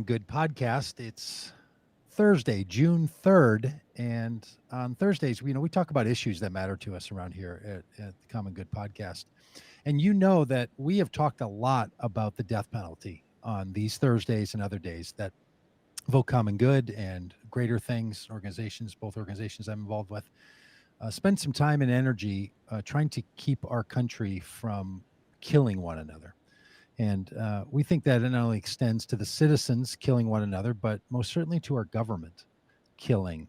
Good podcast. It's Thursday, June 3rd. And on Thursdays, we talk about issues that matter to us around here at the Common Good podcast. And you know that we have talked a lot about the death penalty on these Thursdays and other days that Vote Common Good and Greater Things organizations, both organizations I'm involved with, spend some time and energy trying to keep our country from killing one another. And we think that it not only extends to the citizens killing one another, but most certainly to our government killing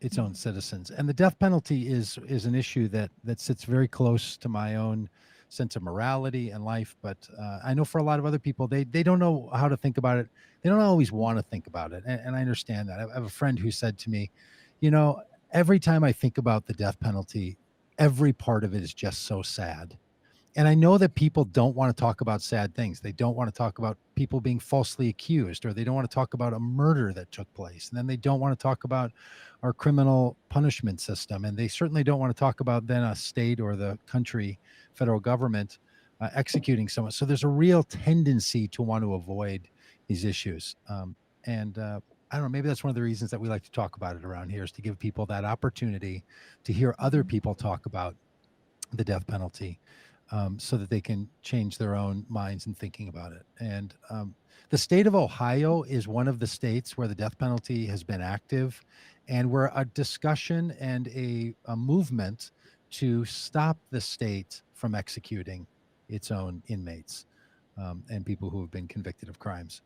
its own citizens. And the death penalty is an issue that sits very close to my own sense of morality and life. But I know for a lot of other people, they don't know how to think about it. They don't always want to think about it, and I understand that. I have a friend who said to me, every time I think about the death penalty, every part of it is just so sad. And I know that people don't want to talk about sad things. They don't want to talk about people being falsely accused, or they don't want to talk about a murder that took place. And then they don't want to talk about our criminal punishment system. And they certainly don't want to talk about then a state or the country, federal government executing someone. So there's a real tendency to want to avoid these issues. And I don't know, maybe that's one of the reasons that we like to talk about it around here, is to give people that opportunity to hear other people talk about the death penalty, so that they can change their own minds and thinking about it. And the state of Ohio is one of the states where the death penalty has been active, and where a discussion and a movement to stop the state from executing its own inmates and people who have been convicted of crimes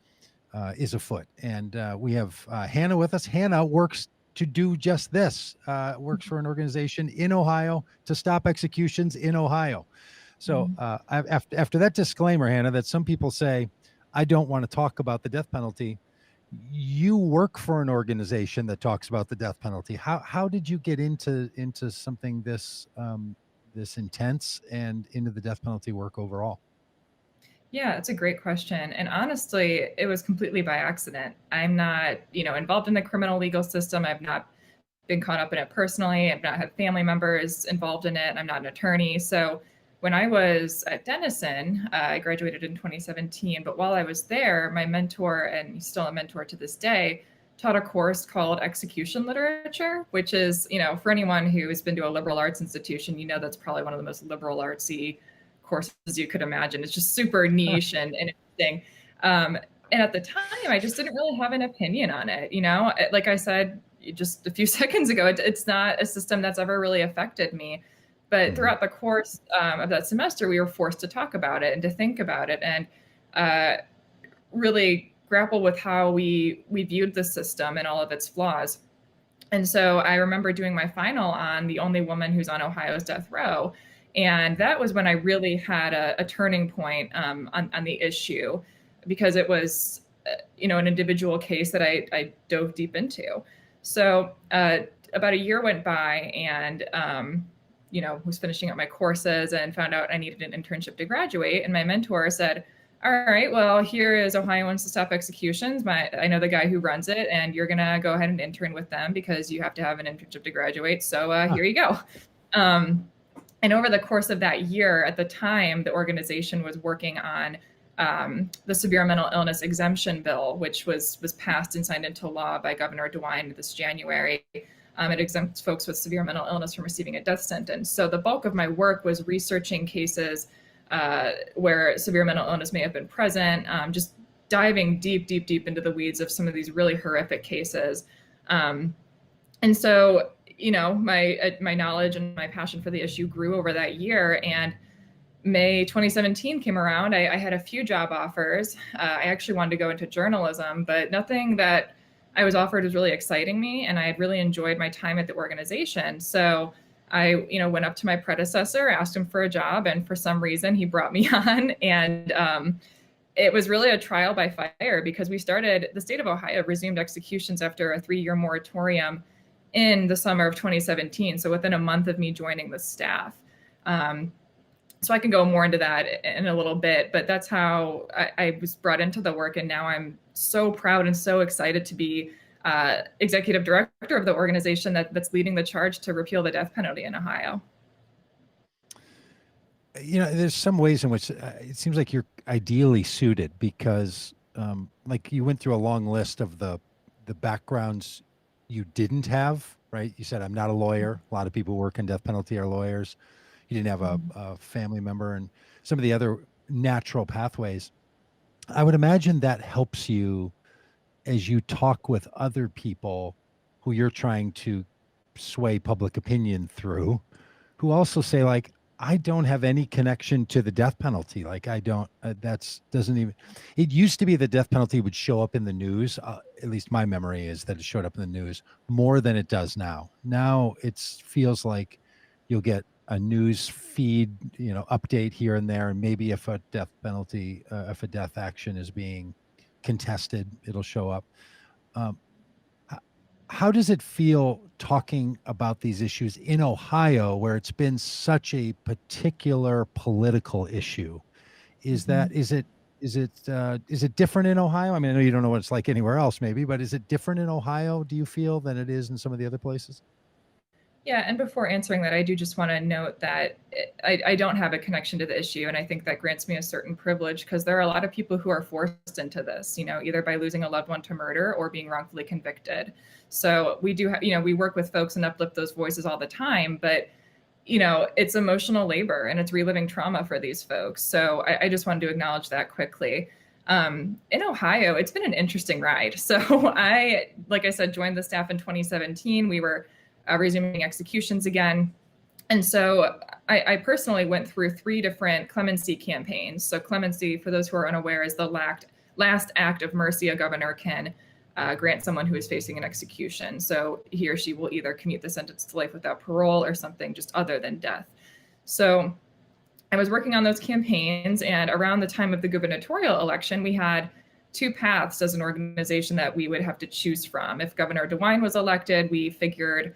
is afoot. And we have Hannah with us. Hannah works to do just this, works for an organization in Ohio to stop executions in Ohio. So after that disclaimer, Hannah, that some people say, I don't want to talk about the death penalty, you work for an organization that talks about the death penalty. How did you get into something this intense and into the death penalty work overall? Yeah, it's a great question. And honestly, it was completely by accident. I'm not, involved in the criminal legal system. I've not been caught up in it personally. I've not had family members involved in it. I'm not an attorney. So when I was at Denison, I graduated in 2017. But while I was there, my mentor, and he's still a mentor to this day, taught a course called execution literature, which is, for anyone who has been to a liberal arts institution, that's probably one of the most liberal artsy courses you could imagine. It's just super niche and interesting. And at the time, I just didn't really have an opinion on it. Like I said just a few seconds ago, it's not a system that's ever really affected me. But throughout the course of that semester, we were forced to talk about it and to think about it and really grapple with how we viewed the system and all of its flaws. And so I remember doing my final on the only woman who's on Ohio's death row. And that was when I really had a turning point on the issue, because it was, an individual case that I dove deep into. So about a year went by, and was finishing up my courses and found out I needed an internship to graduate. And my mentor said, all right, well, here is Ohioans to Stop Executions. I know the guy who runs it, and you're going to go ahead and intern with them because you have to have an internship to graduate. So here you go. And over the course of that year, at the time, the organization was working on the severe mental illness exemption bill, which was passed and signed into law by Governor DeWine this January. It exempts folks with severe mental illness from receiving a death sentence. So the bulk of my work was researching cases where severe mental illness may have been present, just diving deep into the weeds of some of these really horrific cases. And so, my knowledge and my passion for the issue grew over that year. And May 2017 came around. I had a few job offers. I actually wanted to go into journalism, but nothing that I was offered was really exciting me. And I had really enjoyed my time at the organization. So I, went up to my predecessor, asked him for a job, and for some reason he brought me on. And it was really a trial by fire, because the state of Ohio resumed executions after a 3-year moratorium in the summer of 2017. So within a month of me joining the staff. So I can go more into that in a little bit, but that's how I was brought into the work. And now I'm so proud and so excited to be executive director of the organization that's leading the charge to repeal the death penalty in Ohio. There's some ways in which it seems like you're ideally suited, because like you went through a long list of the backgrounds you didn't have, right? You said, I'm not a lawyer. A lot of people who work in death penalty are lawyers. You didn't have a family member and some of the other natural pathways. I would imagine that helps you as you talk with other people who you're trying to sway public opinion through, who also say like, I don't have any connection to the death penalty. Like I don't, that's doesn't even, it used to be the death penalty would show up in the news. At least my memory is that it showed up in the news more than it does now. Now it feels like you'll get a news feed, update here and there. And maybe if a death penalty, if a death action is being contested, it'll show up. Um, how does it feel talking about these issues in Ohio, where it's been such a particular political issue? Is Mhm. that is it different in Ohio? I mean, I know you don't know what it's like anywhere else, maybe, but is it different in Ohio? Do you feel than it is in some of the other places? Yeah, and before answering that, I do just want to note that I don't have a connection to the issue, and I think that grants me a certain privilege because there are a lot of people who are forced into this, either by losing a loved one to murder or being wrongfully convicted. So we do, we work with folks and uplift those voices all the time, but it's emotional labor and it's reliving trauma for these folks. So I just wanted to acknowledge that quickly. In Ohio, it's been an interesting ride. So like I said, joined the staff in 2017. We were resuming executions again. And so I personally went through 3 different clemency campaigns. So clemency, for those who are unaware, is the last act of mercy a governor can grant someone who is facing an execution. So he or she will either commute the sentence to life without parole or something just other than death. So I was working on those campaigns, and around the time of the gubernatorial election, we had 2 paths as an organization that we would have to choose from. If Governor DeWine was elected, we figured,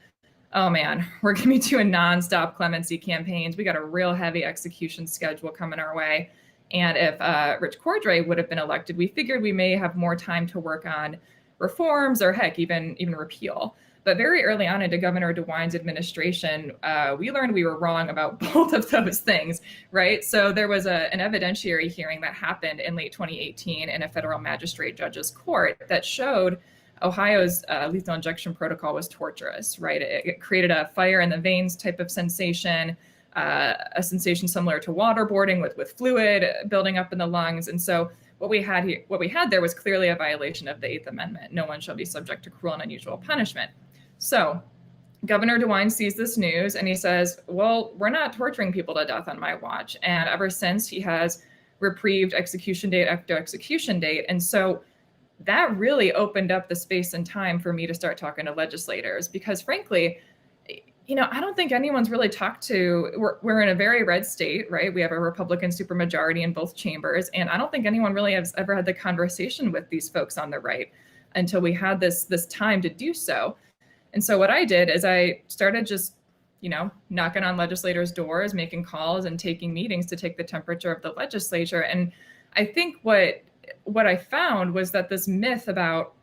oh man, we're going to be doing nonstop clemency campaigns. We got a real heavy execution schedule coming our way. And if Rich Cordray would have been elected, we figured we may have more time to work on reforms or heck, even repeal. But very early on into Governor DeWine's administration, we learned we were wrong about both of those things, right? So there was an evidentiary hearing that happened in late 2018 in a federal magistrate judge's court that showed Ohio's lethal injection protocol was torturous, right? It created a fire in the veins type of sensation, a sensation similar to waterboarding with fluid building up in the lungs. And so what we had there was clearly a violation of the 8th Amendment. No one shall be subject to cruel and unusual punishment. So Governor DeWine sees this news and he says, well, we're not torturing people to death on my watch. And ever since, he has reprieved execution date after execution date. And so that really opened up the space and time for me to start talking to legislators because frankly, I don't think anyone's really talked to, we're in a very red state, right? We have a Republican supermajority in both chambers. And I don't think anyone really has ever had the conversation with these folks on the right until we had this time to do so. And so what I did is I started just, knocking on legislators' doors, making calls and taking meetings to take the temperature of the legislature. And I think what I found was that this myth about,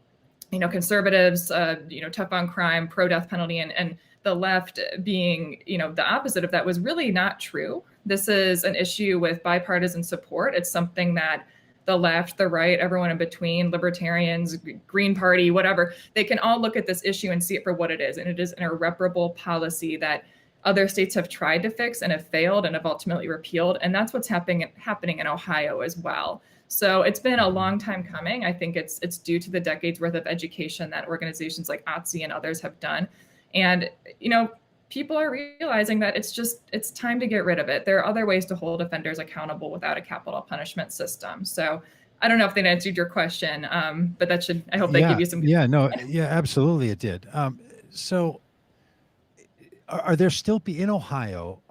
conservatives, tough on crime, pro-death penalty, and the left being, the opposite of that was really not true. This is an issue with bipartisan support. It's something that the left, the right, everyone in between, libertarians, Green Party, whatever, they can all look at this issue and see it for what it is. And it is an irreparable policy that other states have tried to fix and have failed and have ultimately repealed. And that's what's happening in Ohio as well. So it's been a long time coming. I think it's due to the decades worth of education that organizations like OTSI and others have done. And, people are realizing that it's time to get rid of it. There are other ways to hold offenders accountable without a capital punishment system. So I don't know if that answered your question, but I hope that gave you some. Yeah, no, yeah, absolutely it did. So are there still in Ohio,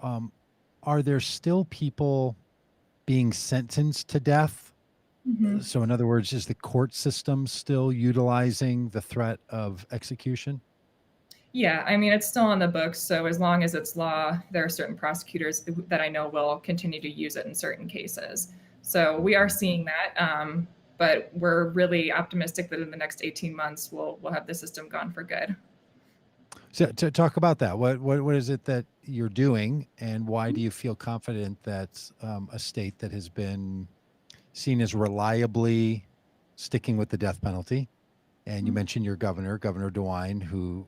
are there still people being sentenced to death? Mm-hmm. So in other words, is the court system still utilizing the threat of execution? Yeah, I mean, it's still on the books. So as long as it's law, there are certain prosecutors that I know will continue to use it in certain cases. So we are seeing that. But we're really optimistic that in the next 18 months, we'll have the system gone for good. So to talk about that, what is it that you're doing, and why do you feel confident that a state that has been seen as reliably sticking with the death penalty. And you mentioned your governor, Governor DeWine, who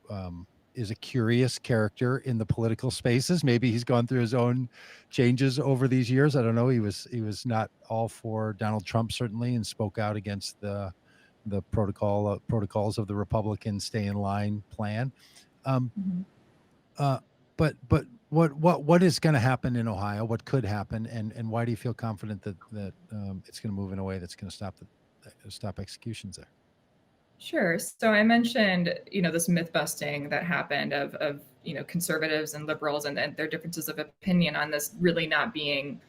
is a curious character in the political spaces. Maybe he's gone through his own changes over these years. I don't know. He was not all for Donald Trump, certainly, and spoke out against the protocols of the Republican stay in line plan. Um, Mm-hmm. but what is going to happen in Ohio? What could happen, and why do you feel confident that it's going to move in a way that's going to stop executions there? Sure. So I mentioned, this myth busting that happened of conservatives and liberals and their differences of opinion on this really not being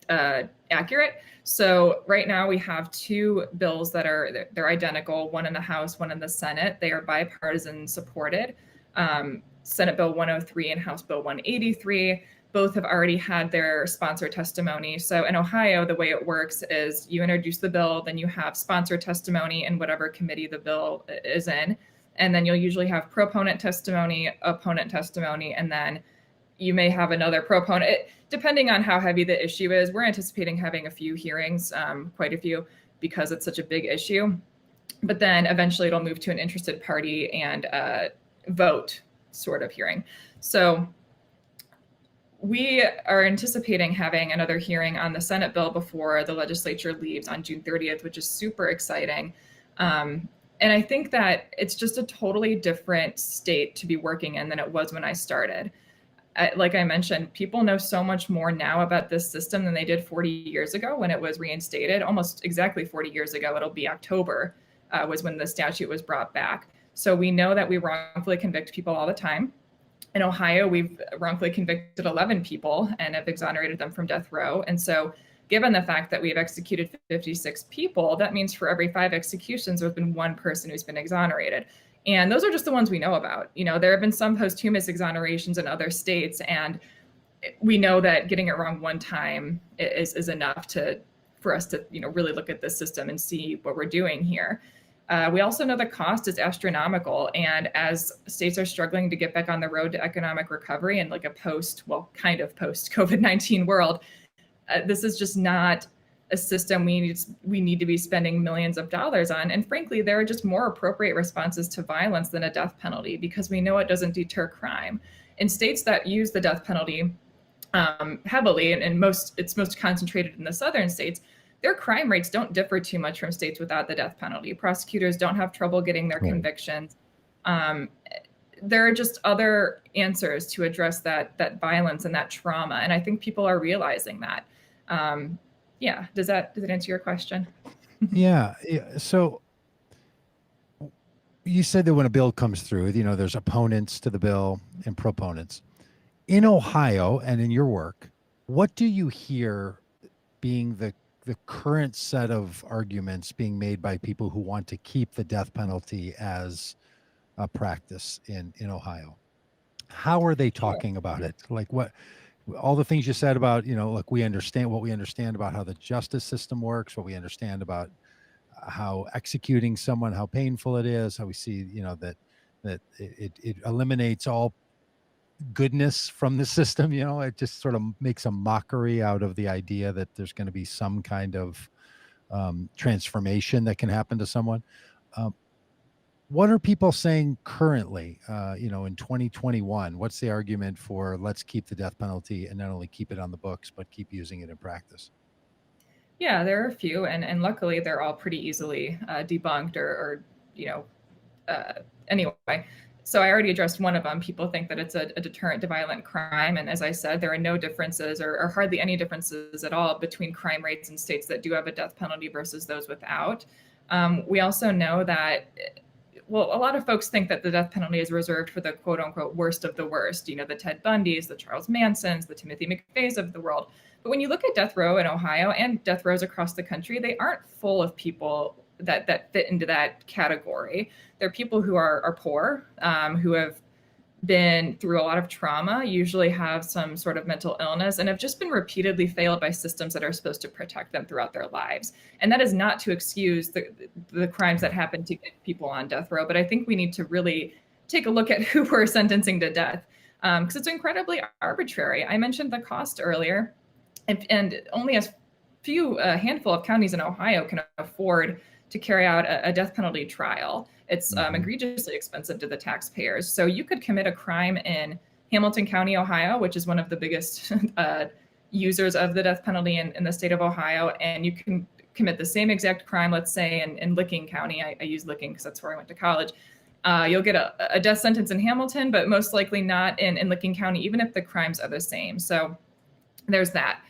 accurate. So right now we have two bills they're identical, one in the House, one in the Senate. They are bipartisan supported. Senate Bill 103 and House Bill 183. Both have already had their sponsor testimony. So in Ohio, the way it works is you introduce the bill, then you have sponsor testimony in whatever committee the bill is in. And then you'll usually have proponent testimony, opponent testimony, and then you may have another proponent, depending on how heavy the issue is. We're anticipating having a few hearings, quite a few, because it's such a big issue. But then eventually it'll move to an interested party and vote sort of hearing. So we are anticipating having another hearing on the Senate bill before the legislature leaves on June 30th, which is super exciting. And I think that it's just a totally different state to be working in than it was when I started. Like I mentioned, people know so much more now about this system than they did 40 years ago when it was reinstated. Almost exactly 40 years ago, it'll be October, was when the statute was brought back. So we know that we wrongfully convict people all the time. In Ohio, we've wrongfully convicted 11 people and have exonerated them from death row. And so given the fact that we've executed 56 people, that means for every 5 executions, there's been one person who's been exonerated. And those are just the ones we know about. There have been some posthumous exonerations in other states, and we know that getting it wrong one time is enough for us to really look at this system and see what we're doing here. We also know the cost is astronomical, and as states are struggling to get back on the road to economic recovery and like a post COVID-19 world, this is just not a system we need to be spending millions of dollars on. And frankly, there are just more appropriate responses to violence than a death penalty, because we know it doesn't deter crime. In states that use the death penalty heavily, and it's most concentrated in the southern states, their crime rates don't differ too much from states without the death penalty. Prosecutors don't have trouble getting their convictions. There are just other answers to address that violence and that trauma, and I think people are realizing that. Does that answer your question? Yeah. So you said that when a bill comes through, there's opponents to the bill and proponents. In Ohio and in your work, what do you hear being the current set of arguments being made by people who want to keep the death penalty as a practice in Ohio? How are they talking about it? Like what? All the things you said about, look, we understand about how the justice system works, what we understand about how executing someone, how painful it is, how we see, that it eliminates all goodness from the system. It just sort of makes a mockery out of the idea that there's going to be some kind of transformation that can happen to someone. What are people saying currently, in 2021? What's the argument for let's keep the death penalty and not only keep it on the books, but keep using it in practice? Yeah, there are a few, and luckily they're all pretty easily debunked anyway. So I already addressed one of them. People think that it's a deterrent to violent crime. And as I said, there are no differences or hardly any differences at all between crime rates in states that do have a death penalty versus those without. We also know that a lot of folks think that the death penalty is reserved for the quote unquote worst of the worst, the Ted Bundys, the Charles Mansons, the Timothy McVeighs of the world. But when you look at death row in Ohio and death rows across the country, they aren't full of people that fit into that category. They're people who are poor, who have been through a lot of trauma, usually have some sort of mental illness, and have just been repeatedly failed by systems that are supposed to protect them throughout their lives. And that is not to excuse the crimes that happen to get people on death row, but I think we need to really take a look at who we're sentencing to death, because it's incredibly arbitrary. I mentioned the cost earlier, and only a handful of counties in Ohio can afford to carry out a death penalty trial. It's Mm-hmm. egregiously expensive to the taxpayers. So you could commit a crime in Hamilton County, Ohio, which is one of the biggest users of the death penalty in the state of Ohio, and you can commit the same exact crime, let's say in Licking County. I use Licking because that's where I went to college. You'll get a death sentence in Hamilton, but most likely not in Licking County, even if the crimes are the same. So there's that.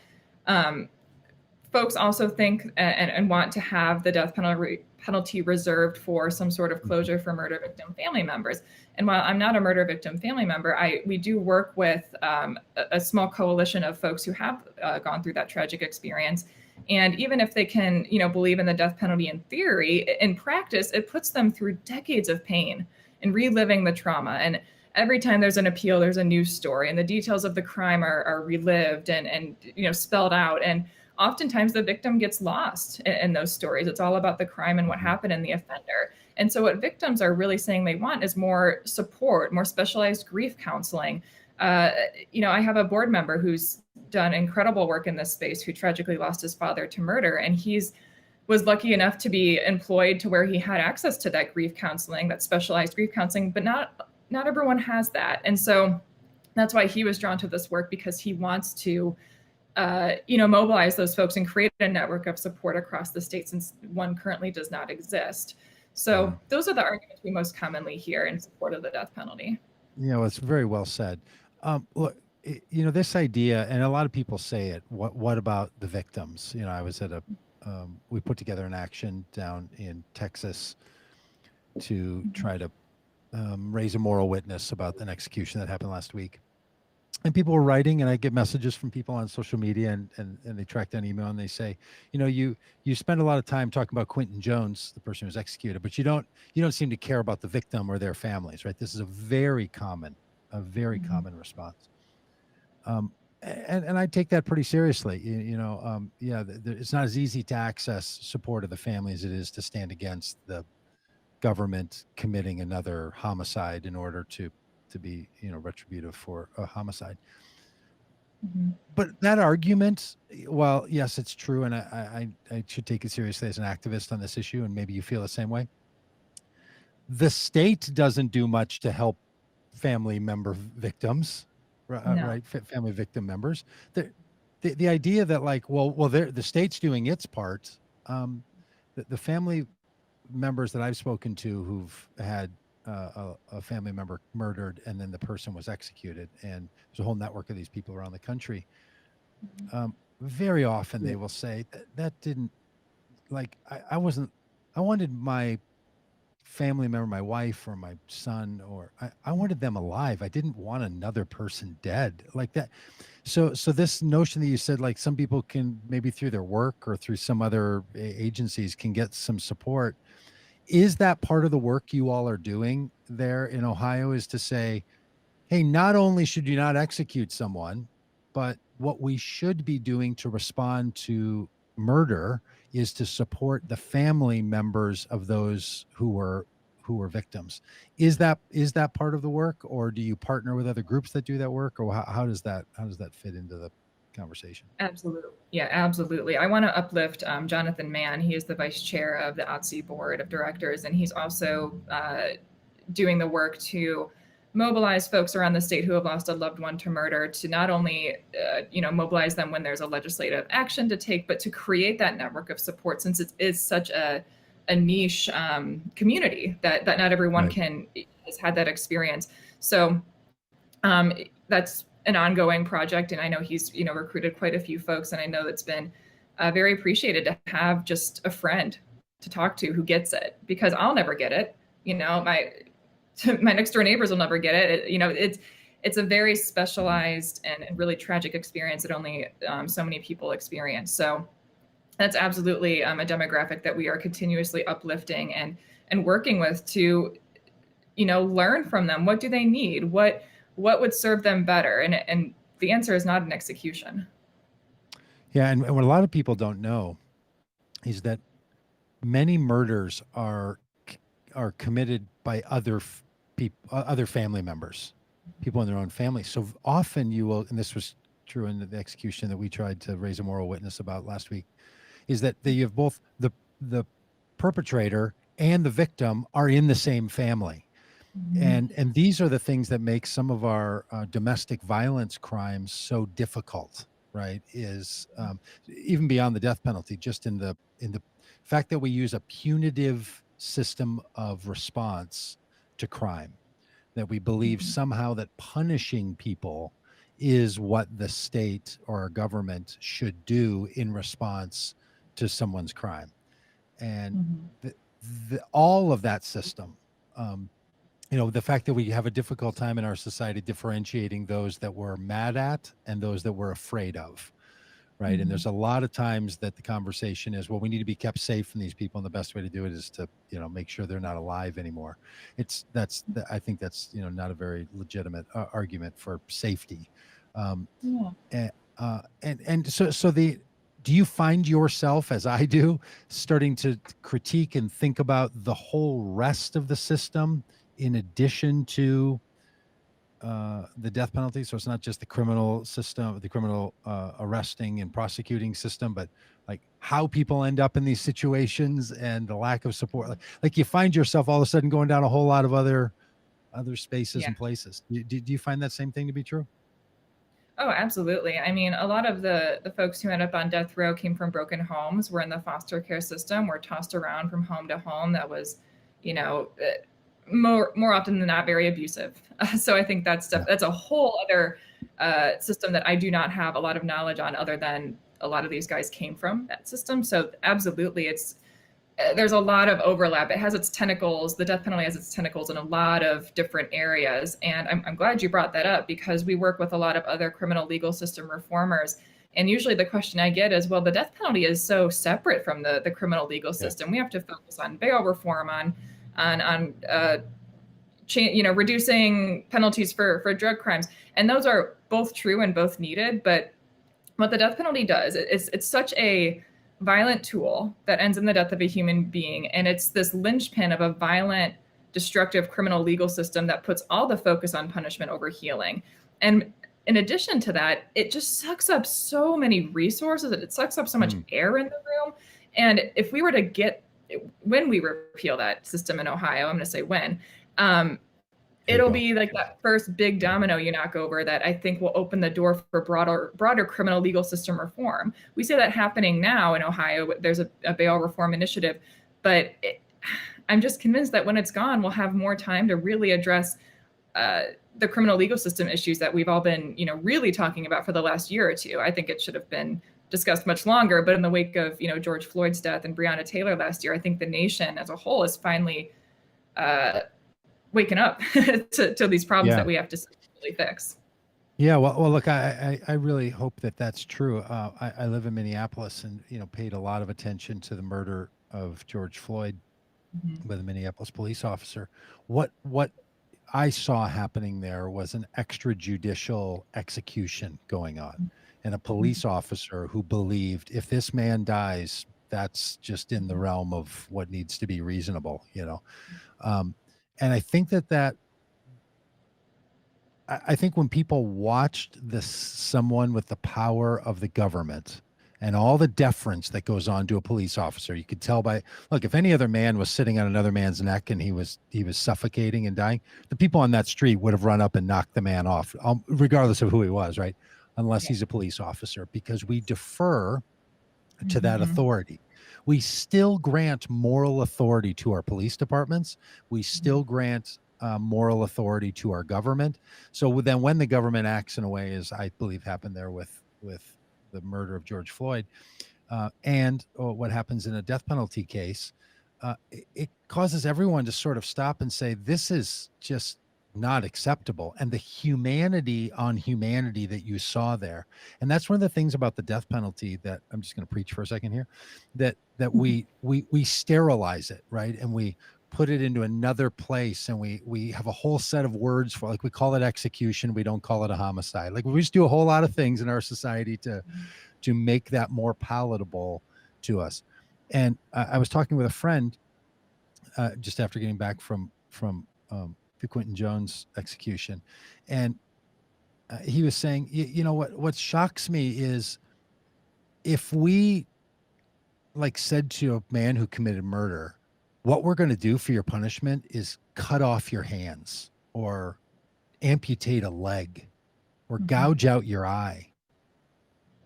Folks also think and want to have the death penalty reserved for some sort of closure for murder victim family members. And while I'm not a murder victim family member, we do work with a small coalition of folks who have gone through that tragic experience. And even if they can, believe in the death penalty in theory, in practice, it puts them through decades of pain and reliving the trauma. And every time there's an appeal, there's a new story, and the details of the crime are relived and spelled out. And oftentimes the victim gets lost in those stories. It's all about the crime and what happened in the offender. And so what victims are really saying they want is more support, more specialized grief counseling. I have a board member who's done incredible work in this space, who tragically lost his father to murder. And was lucky enough to be employed to where he had access to that grief counseling, that specialized grief counseling, but not everyone has that. And so that's why he was drawn to this work, because he wants to mobilize those folks and create a network of support across the state, since one currently does not exist. So those are the arguments we most commonly hear in support of the death penalty. It's very well said. Look, this idea, and a lot of people say it, what about the victims? I was at we put together an action down in Texas to try to raise a moral witness about an execution that happened last week. And people were writing, and I get messages from people on social media, and they track down email, and they say, you spend a lot of time talking about Quentin Jones, the person who was executed, but you don't seem to care about the victim or their families, right? This is a very common response. And I take that pretty seriously. It's not as easy to access support of the family as it is to stand against the government committing another homicide in order to be retributive for a homicide. But that argument, well, yes, it's true, and I should take it seriously as an activist on this issue, and maybe you feel the same way. The state doesn't do much to help family member victims, right? Family victim members. The idea that the state's doing its part. The family members that I've spoken to who've had a family member murdered, and then the person was executed, and there's a whole network of these people around the country. Very often they will say that didn't, I wanted my family member, my wife or my son, or I wanted them alive. I didn't want another person dead like that. So this notion that you said, some people can maybe through their work or through some other agencies can get some support. Is that part of the work you all are doing there in Ohio, is to say, hey, not only should you not execute someone, but what we should be doing to respond to murder is to support the family members of those who were victims. Is that part of the work, or do you partner with other groups that do that work, or how does that fit into the conversation? Absolutely. Yeah, absolutely. I want to uplift Jonathan Mann. He is the vice chair of the OTC board of directors, and he's also doing the work to mobilize folks around the state who have lost a loved one to murder, to not only mobilize them when there's a legislative action to take, but to create that network of support, since it is such a niche community that not everyone has had that experience. So that's an ongoing project, and I know he's recruited quite a few folks, and I know it's been very appreciated to have just a friend to talk to who gets it, because I'll never get it. My next door neighbors will never get it. It's a very specialized and really tragic experience that only so many people experience. So that's absolutely a demographic that we are continuously uplifting and working with to learn from them. What do they need? What would serve them better? And the answer is not an execution. Yeah, and what a lot of people don't know is that many murders are committed by other family members, people in their own family. So often you will, and this was true in the execution that we tried to raise a moral witness about last week, is that you have both the perpetrator and the victim are in the same family. And these are the things that make some of our domestic violence crimes so difficult, right? Is even beyond the death penalty, just in the fact that we use a punitive system of response to crime, that we believe somehow that punishing people is what the state or our government should do in response to someone's crime. And the, all of that system, um, the fact that we have a difficult time in our society differentiating those that we're mad at and those that we're afraid of, right? And there's a lot of times that the conversation is, well, we need to be kept safe from these people, and the best way to do it is to make sure they're not alive anymore. I think that's not a very legitimate argument for safety. Yeah. And do you find yourself, as I do, starting to critique and think about the whole rest of the system in addition to the death penalty? So it's not just the criminal system, the criminal arresting and prosecuting system, but like how people end up in these situations and the lack of support. Like you find yourself all of a sudden going down a whole lot of other spaces and places. Do you find that same thing to be true? Oh, absolutely. I mean, a lot of the folks who end up on death row came from broken homes, were in the foster care system, were tossed around from home to home. That was, you know, more often than not very abusive. So I think that's a whole other system that I do not have a lot of knowledge on, other than a lot of these guys came from that system. So absolutely, there's a lot of overlap. It has its tentacles. The death penalty has its tentacles in a lot of different areas. And I'm glad you brought that up, because we work with a lot of other criminal legal system reformers. And usually the question I get is, well, the death penalty is so separate from the criminal legal system. We have to focus on bail reform, on reducing penalties for drug crimes. And those are both true and both needed. But what the death penalty does, it's such a violent tool that ends in the death of a human being. And it's this linchpin of a violent, destructive criminal legal system that puts all the focus on punishment over healing. And in addition to that, it just sucks up so many resources. It sucks up so much air in the room. And if we were to when we repeal that system in Ohio, I'm going to say when, it'll be like that first big domino you knock over that I think will open the door for broader criminal legal system reform. We see that happening now in Ohio. There's a bail reform initiative, but I'm just convinced that when it's gone, we'll have more time to really address the criminal legal system issues that we've all been, really talking about for the last year or two. I think it should have been discussed much longer, but in the wake of, George Floyd's death and Breonna Taylor last year, I think the nation as a whole is finally waking up to these problems that we have to really fix. Yeah, well, look, I really hope that that's true. I live in Minneapolis, and paid a lot of attention to the murder of George Floyd by the Minneapolis police officer. What I saw happening there was an extrajudicial execution going on, and a police officer who believed if this man dies, that's just in the realm of what needs to be reasonable, and I think I think when people watched someone with the power of the government and all the deference that goes on to a police officer, you could tell look, if any other man was sitting on another man's neck and he was suffocating and dying, the people on that street would have run up and knocked the man off, regardless of who he was, right? Unless he's a police officer, because we defer to that authority. We still grant moral authority to our police departments. We still grant moral authority to our government. So then when the government acts in a way, as I believe happened there with the murder of George Floyd, and what happens in a death penalty case, it causes everyone to sort of stop and say, this is just not acceptable. And the humanity on humanity that you saw there. And that's one of the things about the death penalty that I'm just going to preach for a second here, that we sterilize it, right? And we put it into another place, and we have a whole set of words for, like, we call it execution. We don't call it a homicide. Like, we just do a whole lot of things in our society to make that more palatable to us. And I was talking with a friend just after getting back from the Quentin Jones execution, and he was saying, what shocks me is if we like said to a man who committed murder, what we're going to do for your punishment is cut off your hands or amputate a leg or Mhm. gouge out your eye,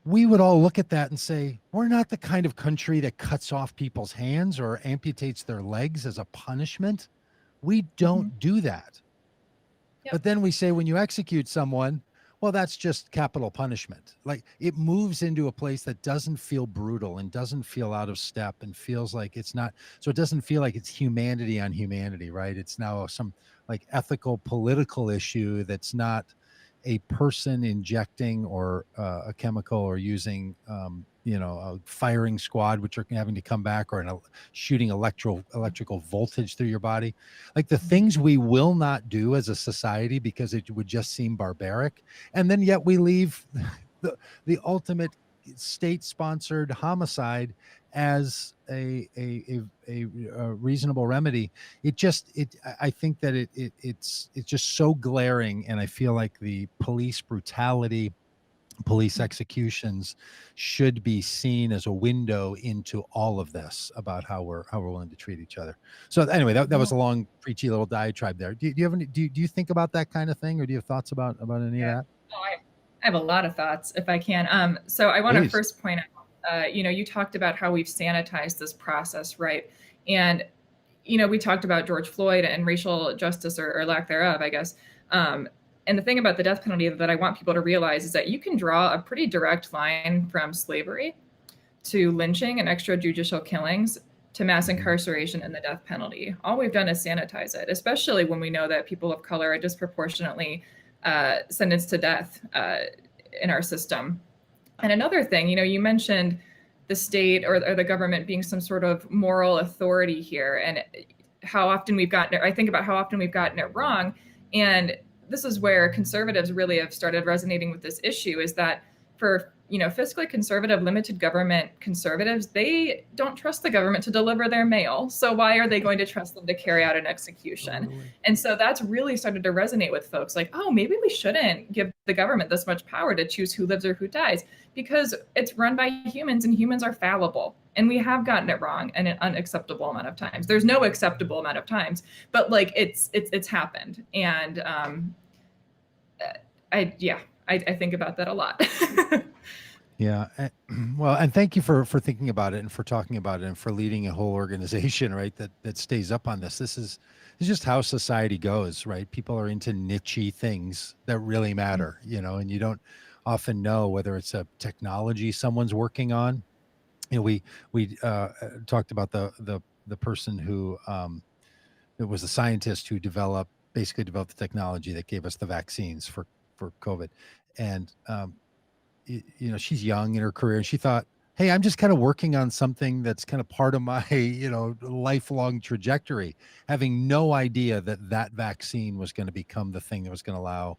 we would all look at that and say, we're not the kind of country that cuts off people's hands or amputates their legs as a punishment. We Mhm. don't do that. Yep. But then we say when you execute someone, well, that's just capital punishment. Like it moves into a place that doesn't feel brutal and doesn't feel out of step and feels like it's not. So it doesn't feel like it's humanity on humanity, right? It's now some like ethical, political issue that's not a person injecting or a chemical or using, a firing squad, which are having to come back or shooting electrical voltage through your body, like the Mhm. things we will not do as a society because it would just seem barbaric. And then yet we leave the ultimate state-sponsored homicide as a reasonable remedy. I think that it's just so glaring, and I feel like the police brutality, police Mhm. executions should be seen as a window into all of this about how we're willing to treat each other. So anyway, that was Yeah. a long preachy little diatribe there. Do you have any, do you think about that kind of thing, or do you have thoughts about any of Yeah. that? Oh, I have a lot of thoughts if I can. So I want to Please. first point out, you talked about how we've sanitized this process, right? And we talked about George Floyd and racial justice or lack thereof, I guess. Um, and the thing about the death penalty that I want people to realize is that you can draw a pretty direct line from slavery to lynching and extrajudicial killings to mass Mhm. incarceration and the death penalty. All we've done is sanitize it, especially when we know that people of color are disproportionately sentenced to death in our system. And another thing, you mentioned the state or the government being some sort of moral authority here, and how often we've gotten it. I think about how often we've gotten it wrong, and this is where conservatives really have started resonating with this issue. Is that for fiscally conservative, limited government conservatives, they don't trust the government to deliver their mail. So why are they going to trust them to carry out an execution? Totally. And so that's really started to resonate with folks like, oh, maybe we shouldn't give the government this much power to choose who lives or who dies because it's run by humans and humans are fallible. And we have gotten it wrong an unacceptable amount of times. There's no acceptable amount of times, but like it's happened. And I think about that a lot. Yeah. Well, and thank you for thinking about it and for talking about it and for leading a whole organization, right? That stays up on this. This is just how society goes, right? People are into nichey things that really matter, and you don't often know whether it's a technology someone's working on. We talked about the person who it was a scientist who basically developed the technology that gave us the vaccines for COVID, and she's young in her career, and she thought, hey, I'm just kind of working on something that's kind of part of my lifelong trajectory, having no idea that that vaccine was going to become the thing that was going to allow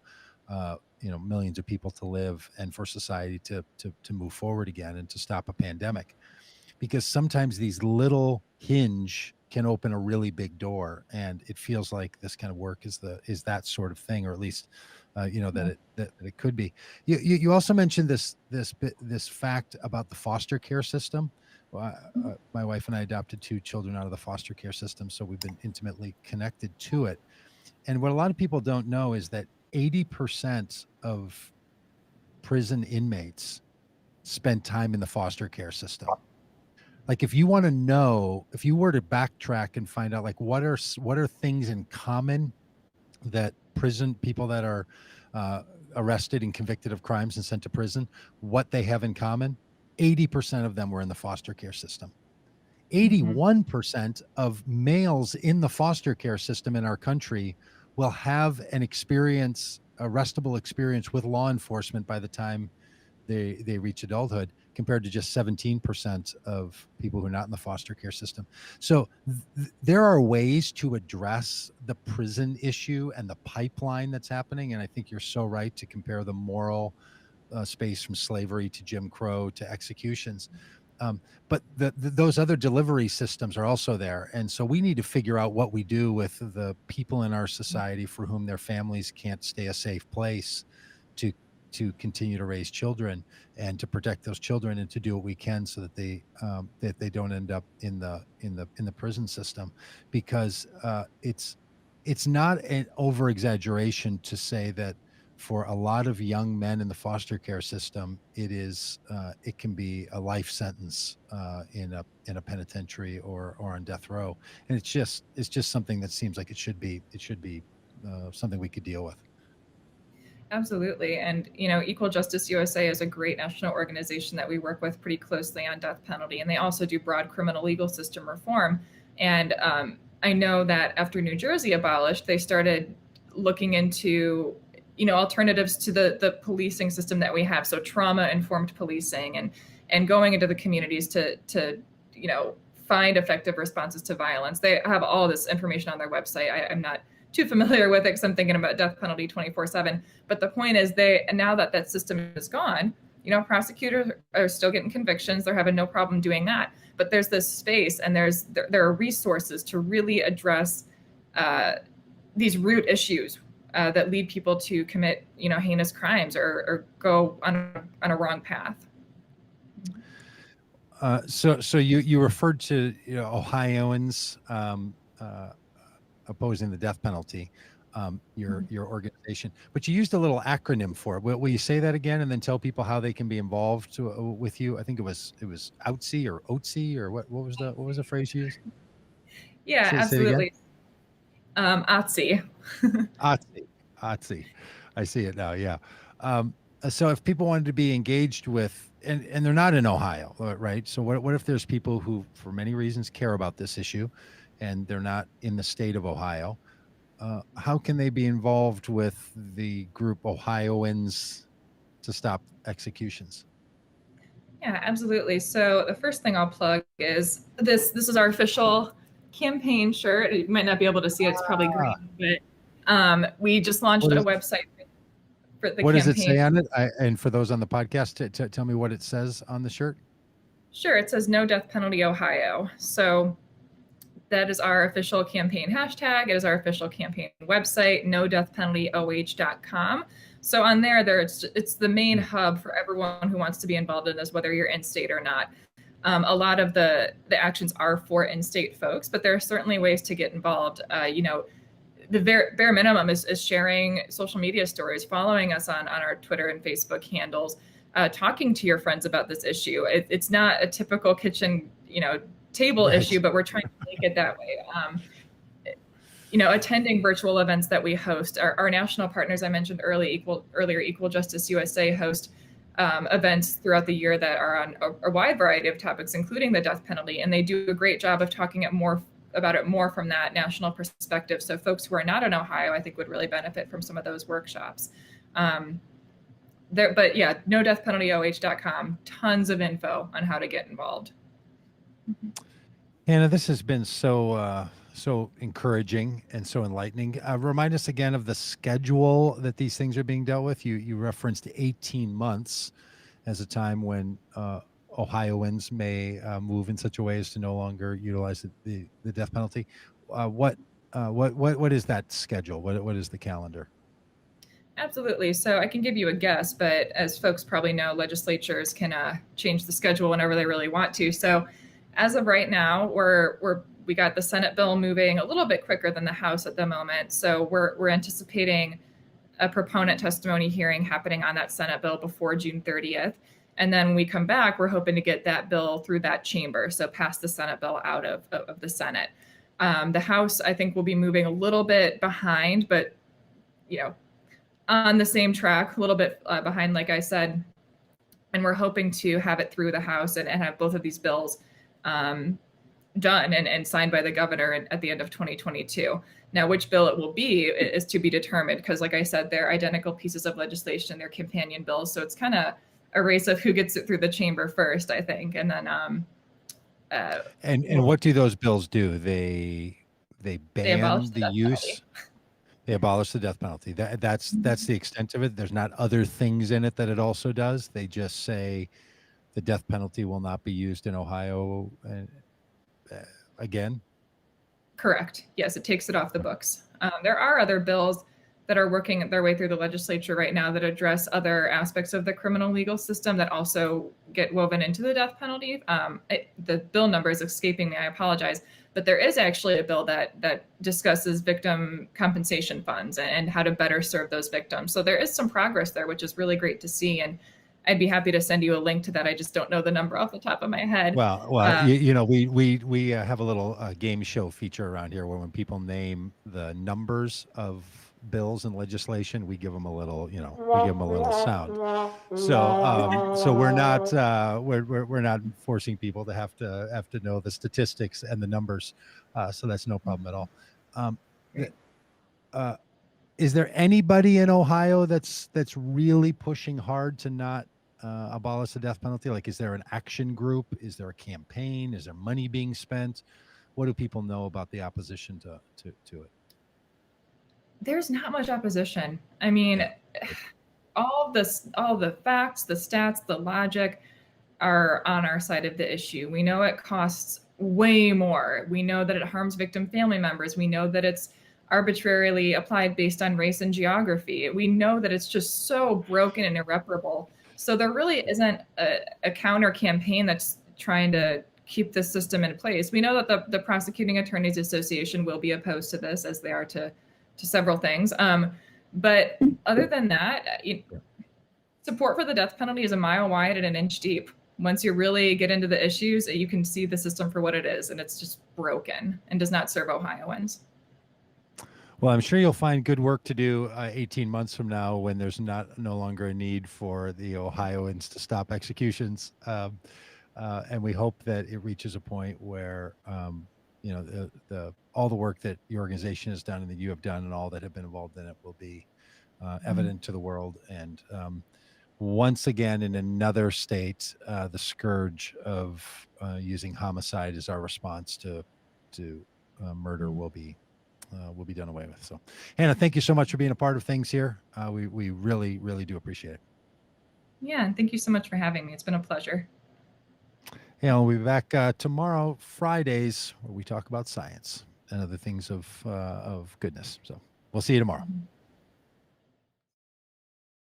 millions of people to live and for society to move forward again and to stop a pandemic, because sometimes these little hinge can open a really big door, and it feels like this kind of work is that sort of thing, or at least that it could be. You also mentioned this fact about the foster care system. Well, my wife and I adopted two children out of the foster care system, so we've been intimately connected to it. And what a lot of people don't know is that 80% of prison inmates spend time in the foster care system. Like if you want to know, if you were to backtrack and find out like what are things in common that prison people that are arrested and convicted of crimes and sent to prison, what they have in common, 80% of them were in the foster care system. Mhm. 81% of males in the foster care system in our country will have an experience, arrestable experience with law enforcement by the time they reach adulthood, compared to just 17% of people who are not in the foster care system. So there are ways to address the prison issue and the pipeline that's happening, and I think you're so right to compare the moral space from slavery to Jim Crow to executions. But those other delivery systems are also there, and so we need to figure out what we do with the people in our society for whom their families can't stay a safe place to to continue to raise children and to protect those children and to do what we can so that they don't end up in the prison system, because it's not an over exaggeration to say that for a lot of young men in the foster care system, it can be a life sentence in a penitentiary or on death row, and it's just something that seems like it should be something we could deal with. Absolutely. And, you know, Equal Justice USA is a great national organization that we work with pretty closely on death penalty. And they also do broad criminal legal system reform. And I know that after New Jersey abolished, they started looking into, you know, alternatives to the policing system that we have. So trauma informed policing and going into the communities to, you know, find effective responses to violence. They have all this information on their website. I'm not too familiar with it because I'm thinking about death penalty 24/7. But the point is, now that that system is gone, you know, prosecutors are still getting convictions. They're having no problem doing that. But there's this space, and there are resources to really address these root issues that lead people to commit, you know, heinous crimes or go on a wrong path. So you referred to, Ohioans opposing the death penalty, your organization, but you used a little acronym for it. Will you say that again and then tell people how they can be involved with you? I think it was OUTSI or OTSI, or what was the phrase you used? Yeah, Say it again. absolutely. OTSI. OTSI. I see it now. Yeah. So if people wanted to be engaged with, and they're not in Ohio, right? So what if there's people who, for many reasons, care about this issue, and they're not in the state of Ohio? How can they be involved with the group Ohioans to stop executions? Yeah, absolutely. So the first thing I'll plug is this. This is our official campaign shirt. You might not be able to see it. It's probably Ah, green, but we just launched what a is website for the what does it say campaign. on it? And for those on the podcast, tell me what it says on the shirt. Sure, it says No Death Penalty Ohio. So that is our official campaign hashtag. It is our official campaign website, nodeathpenaltyoh.com. So on there, it's the main hub for everyone who wants to be involved in this, whether you're in state or not. A lot of the actions are for in-state folks, but there are certainly ways to get involved. You know, the bare minimum is sharing social media stories, following us on our Twitter and Facebook handles, talking to your friends about this issue. It's not a typical kitchen, you know, table Right. issue, but we're trying to make it that way. You know, attending virtual events that we host. Our national partners I mentioned earlier, Equal Justice USA host events throughout the year that are on a wide variety of topics, including the death penalty, and they do a great job of talking about it more from that national perspective. So folks who are not in Ohio, I think, would really benefit from some of those workshops. But yeah, nodeathpenaltyoh.com, tons of info on how to get involved. Hannah, this has been so encouraging and so enlightening. Remind us again of the schedule that these things are being dealt with. You referenced 18 months as a time when Ohioans may move in such a way as to no longer utilize the death penalty. What is that schedule? What is the calendar? Absolutely. So I can give you a guess, but as folks probably know, legislatures can change the schedule whenever they really want to. So as of right now, we got the Senate bill moving a little bit quicker than the House at the moment. So we're anticipating a proponent testimony hearing happening on that Senate bill before June 30th. And then when we come back, we're hoping to get that bill through that chamber. So pass the Senate bill out of the Senate. The House, I think, will be moving a little bit behind, but, you know, on the same track, a little bit behind, like I said. And we're hoping to have it through the House and have both of these bills done and signed by the governor at the end of 2022. Now, which bill it will be is to be determined because, like I said, they're identical pieces of legislation, they're companion bills. So it's kind of a race of who gets it through the chamber first, I think. And then And what do those bills do? They they abolish ban the the death use. penalty. They abolish the death penalty. That's the extent of it. There's not other things in it that it also does. They just say the death penalty will not be used in Ohio again. Correct. Yes, it takes it off the books. There are other bills that are working their way through the legislature right now that address other aspects of the criminal legal system that also get woven into the death penalty. The bill number is escaping me. I apologize. But there is actually a bill that discusses victim compensation funds and how to better serve those victims. So there is some progress there, which is really great to see. And I'd be happy to send you a link to that. I just don't know the number off the top of my head. We have a little game show feature around here where when people name the numbers of bills and legislation, we give them a little, we give them a little sound. So we're not forcing people to have to know the statistics and the numbers. So that's no problem at all. Is there anybody in Ohio that's really pushing hard to not abolish the death penalty? Like, is there an action group? Is there a campaign? Is there money being spent? What do people know about the opposition to it? There's not much opposition. I mean, all the facts, the stats, the logic are on our side of the issue. We know it costs way more. We know that it harms victim family members. We know that it's arbitrarily applied based on race and geography. We know that it's just so broken and irreparable. So there really isn't a counter campaign that's trying to keep the system in place. We know that the Prosecuting Attorneys Association will be opposed to this, as they are to several things. But other than that, support for the death penalty is a mile wide and an inch deep. Once you really get into the issues, you can see the system for what it is, and it's just broken and does not serve Ohioans. Well, I'm sure you'll find good work to do 18 months from now when there's no longer a need for the Ohioans to stop executions. And we hope that it reaches a point where, all the work that your organization has done and that you have done and all that have been involved in it will be evident to the world. And once again, in another state, the scourge of using homicide as our response to murder will be done away with. So, Hannah, thank you so much for being a part of things here. We really, really do appreciate it. Yeah, and thank you so much for having me. It's been a pleasure. Yeah, we'll be back tomorrow, Fridays, where we talk about science and other things of goodness. So we'll see you tomorrow.